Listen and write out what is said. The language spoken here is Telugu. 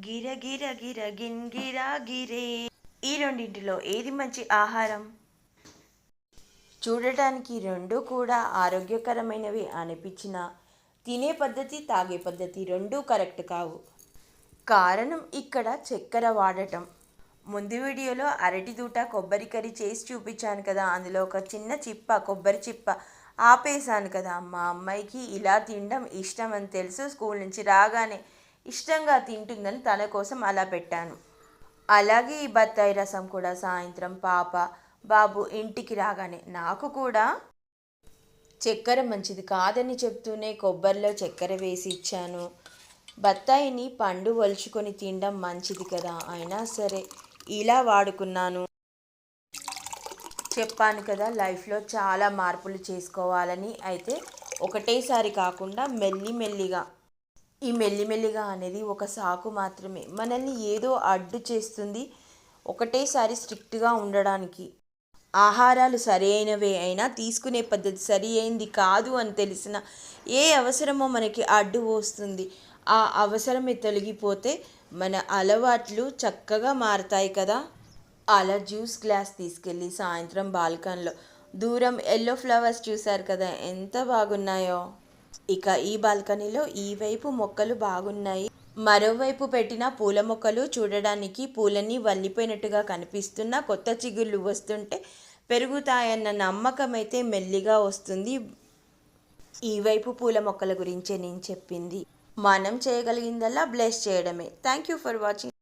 గిర గిర గిర గిరా గిరే. ఈ రెండింటిలో ఏది మంచి ఆహారం? చూడటానికి రెండు కూడా ఆరోగ్యకరమైనవి అనిపించినా తినే పద్ధతి తాగే పద్ధతి రెండూ కరెక్ట్ కావు. కారణం ఇక్కడ చక్కెర వాడటం. ముందు వీడియోలో అరటి దూట కొబ్బరి కర్రీ చేసి చూపించాను కదా, అందులో ఒక చిన్న చిప్ప కొబ్బరి చిప్ప ఆపేశాను కదా. మా అమ్మాయికి ఇలా తినడం ఇష్టం అని తెలుసు, స్కూల్ నుంచి రాగానే ఇష్టంగా తింటుందని తన కోసం అలా పెట్టాను. అలాగే ఈ బత్తాయి రసం కూడా సాయంత్రం పాప బాబు ఇంటికి రాగానే నాకు కూడా చక్కెర మంచిది కాదని చెప్తూనే కొబ్బరిలో చక్కెర వేసి ఇచ్చాను. బత్తాయిని పండు వలుచుకొని తినడం మంచిది కదా, అయినా సరే ఇలా వాడుకున్నాను. చెప్పాను కదా లైఫ్లో చాలా మార్పులు చేసుకోవాలని. అయితే ఒకటేసారి కాకుండా మెల్లిమెల్లిగా. ఈ మెల్లిమెల్లిగా అనేది ఒక సాకు మాత్రమే, మనల్ని ఏదో అడ్డు చేస్తుంది ఒకటేసారి స్ట్రిక్ట్గా ఉండడానికి. ఆహారాలు సరి అయినవే అయినా తీసుకునే పద్ధతి సరి అయింది కాదు అని తెలిసిన ఏ అవసరమో మనకి అడ్డు వస్తుంది. ఆ అవసరమే తొలగిపోతే మన అలవాట్లు చక్కగా మారతాయి కదా. అలా జ్యూస్ గ్లాస్ తీసుకెళ్ళి సాయంత్రం బాల్కనీలో దూరం ఎల్లో ఫ్లవర్స్ చూశారు కదా ఎంత బాగున్నాయో. ఇక ఈ బాల్కనీలో ఈ వైపు మొక్కలు బాగున్నాయి, మరోవైపు పెట్టిన పూల మొక్కలు చూడడానికి పూలన్నీ వల్లిపోయినట్టుగా కనిపిస్తున్నా కొత్త చిగుళ్ళు వస్తుంటే పెరుగుతాయన్న నమ్మకం అయితే మెల్లిగా వస్తుంది. ఈ వైపు పూల మొక్కల గురించే నేను చెప్పింది. మనం చేయగలిగిందల్లా బ్లెస్ చేయడమే. Thank you for watching.